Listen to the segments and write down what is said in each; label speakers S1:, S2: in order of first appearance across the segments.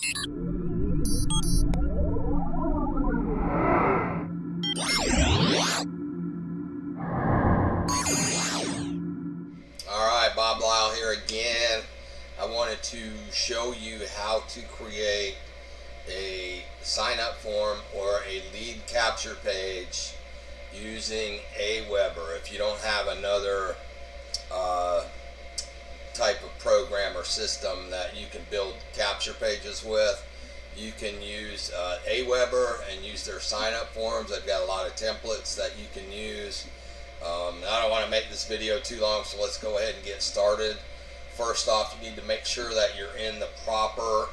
S1: Alright, Bob Lyle here again. I wanted to show you how to create a sign-up form or a lead capture page using AWeber. If you don't have another type of program or system that you can build capture pages with, you can use AWeber and use their sign-up forms. They've got a lot of templates that you can use. I don't want to make this video too long, so let's go ahead and get started. First off, you need to make sure that you're in the proper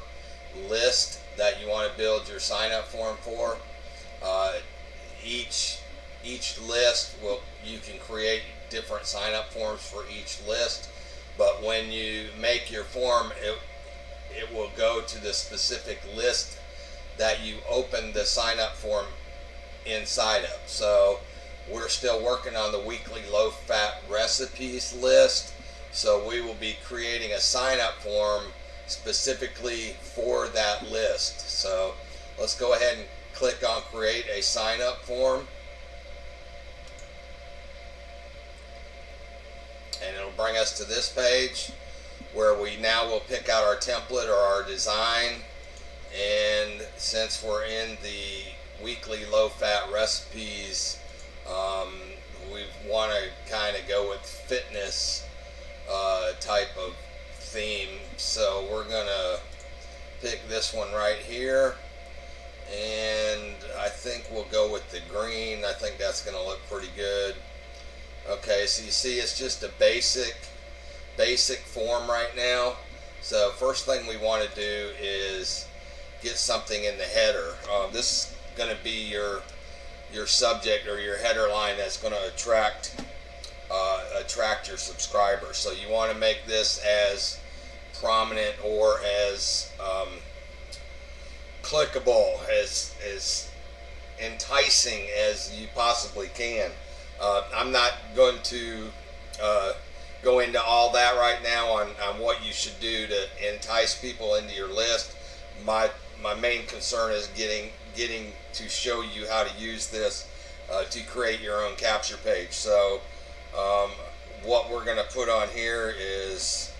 S1: list that you want to build your sign-up form for. Each list you can create different sign-up forms for each list, but when you make your form, it will go to the specific list that you open the sign-up form inside of. So we're still working on the weekly low-fat recipes list, so we will be creating a sign-up form specifically for that list. So let's go ahead and click on create a sign-up form, and it'll bring us to this page where we now will pick out our template or our design. And since we're in the weekly low-fat recipes, we want to kind of go with fitness type of theme, so we're gonna pick this one right here, and I think we'll go with the green. I think that's gonna look pretty good. Okay, so you see it's just a basic form right now. So first thing we want to do is get something in the header. This is going to be your subject or your header line that's going to attract your subscribers. So you want to make this as prominent or as clickable, as enticing as you possibly can. I'm not going to go into all that right now on what you should do to entice people into your list. My main concern is getting to show you how to use this to create your own capture page. So what we're going to put on here is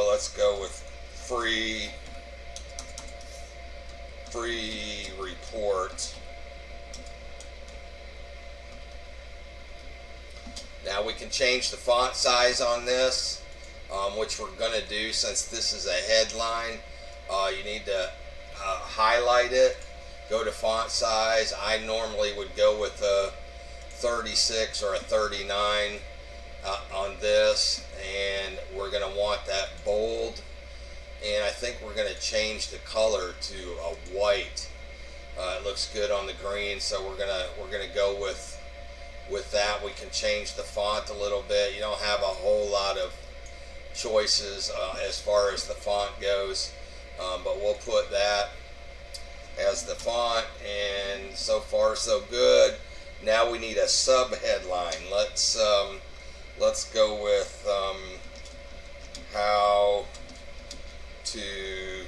S1: let's go with free report. Now we can change the font size on this, which we're going to do since this is a headline. You need to highlight it, go to font size. I normally would go with a 36 or a 39 on this, and we're going to want that bold, and I think we're going to change the color to a white. It looks good on the green, so we're gonna go with that. We can change the font a little bit. You don't have a whole lot of choices as far as the font goes, but we'll put that as the font, and so far so good. Now we need a sub headline. Let's go with how to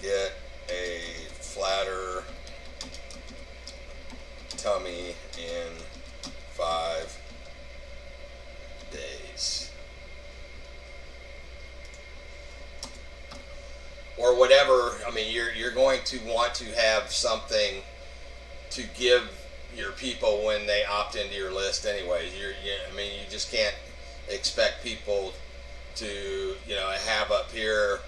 S1: get a flatter tummy in 5 days, or whatever. I mean, you're going to want to have something to give your people when they opt into your list anyways. I mean, you just can't expect people to, have up here,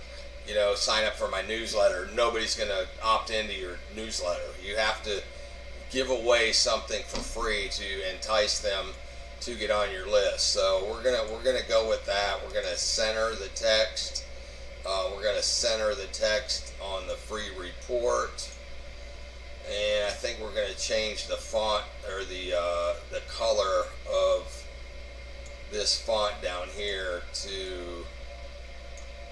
S1: sign up for my newsletter. Nobody's going to opt into your newsletter. You have to give away something for free to entice them to get on your list. So we're gonna go with that. We're gonna center the text. We're gonna center the text on the free report, and I think we're gonna change the font or the color of this font down here to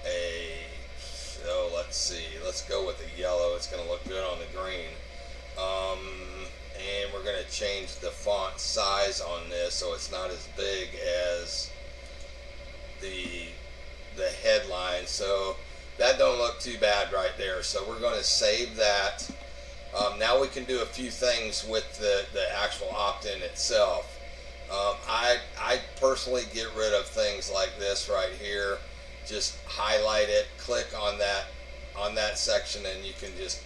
S1: a. So let's see. Let's go with the yellow. It's gonna look good on the green. And we're going to change the font size on this so it's not as big as the headline. So that don't look too bad right there. So we're going to save that. Now we can do a few things with the actual opt-in itself. I personally get rid of things like this right here. Just highlight it, click on that section, and you can just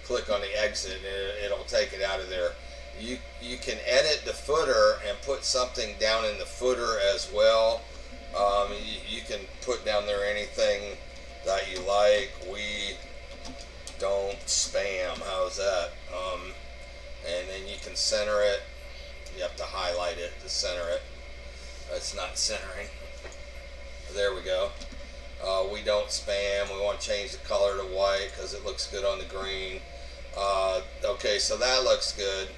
S1: click on the exit, and it'll take it out of there. You can edit the footer and put something down in the footer as well. You can put down there anything that you like. We don't spam. How's that? And then you can center it. You have to highlight it to center it. It's not centering. There we go. We don't spam. We want to change the color to white because it looks good on the green. Okay, so that looks good.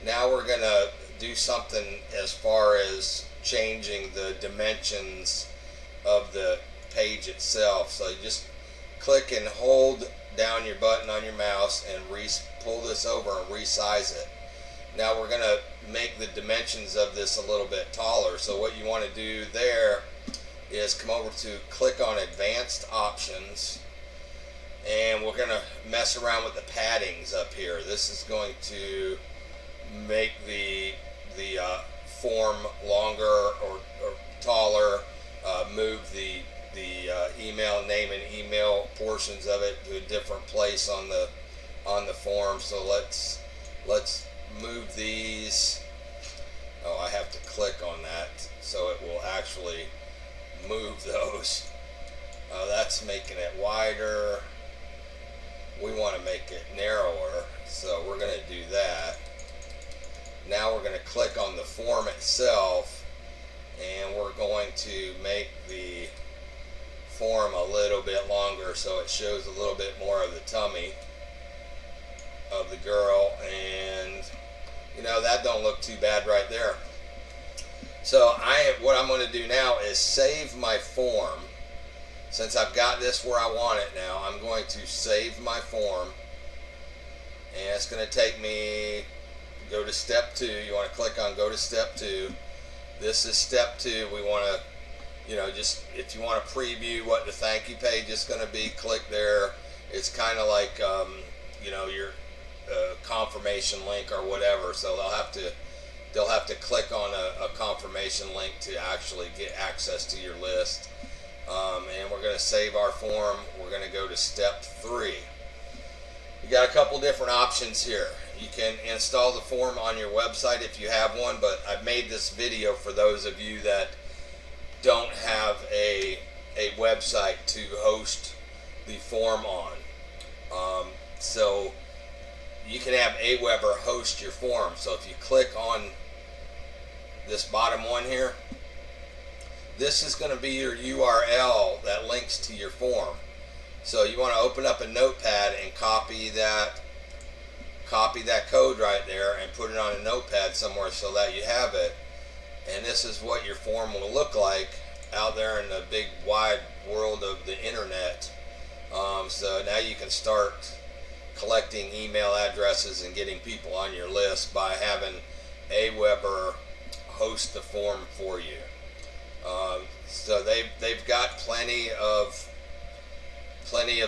S1: Now we're going to do something as far as changing the dimensions of the page itself. So you just click and hold down your button on your mouse and pull this over and resize it. Now we're going to make the dimensions of this a little bit taller. So what you want to do there is come over to click on Advanced Options, and we're going to mess around with the paddings up here. This is going to make the form longer or taller, move the email name and email portions of it to a different place on the form. So let's move these. Oh, I have to click on that so it will actually move those. That's making it wider. We want to make it narrower, so we're going to do that. Now we're going to click on the form itself, and we're going to make the form a little bit longer so it shows a little bit more of the tummy of the girl, and you know, that don't look too bad right there. So what I'm going to do now is save my form. Since I've got this where I want it now, I'm going to save my form, and it's going to take me, go to step 2. You want to click on go to step 2. This is step 2. We want to, you know, just if you want to preview what the thank you page is going to be, click there. It's kind of like you know, your confirmation link or whatever. So they'll have to click on a confirmation link to actually get access to your list. And we're going to save our form. We're going to go to step 3. You got a couple different options here. You can install the form on your website if you have one, but I've made this video for those of you that don't have a website to host the form on. So you can have AWeber host your form. So if you click on this bottom one here, this is going to be your URL that links to your form. So you want to open up a notepad and copy that code right there and put it on a notepad somewhere so that you have it. And this is what your form will look like out there in the big wide world of the internet. So now you can start collecting email addresses and getting people on your list by having AWeber host the form for you. So they've got plenty of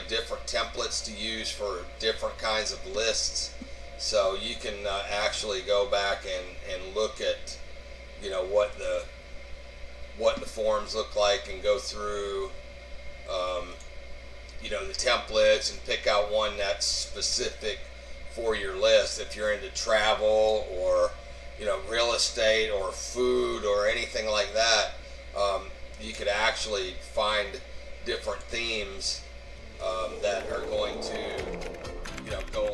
S1: different templates to use for different kinds of lists. So you can actually go back and look at, you know, what the forms look like and go through you know, the templates and pick out one that's specific for your list. If you're into travel or, you know, real estate or food or anything like that, you could actually find different themes that are going to, you know, go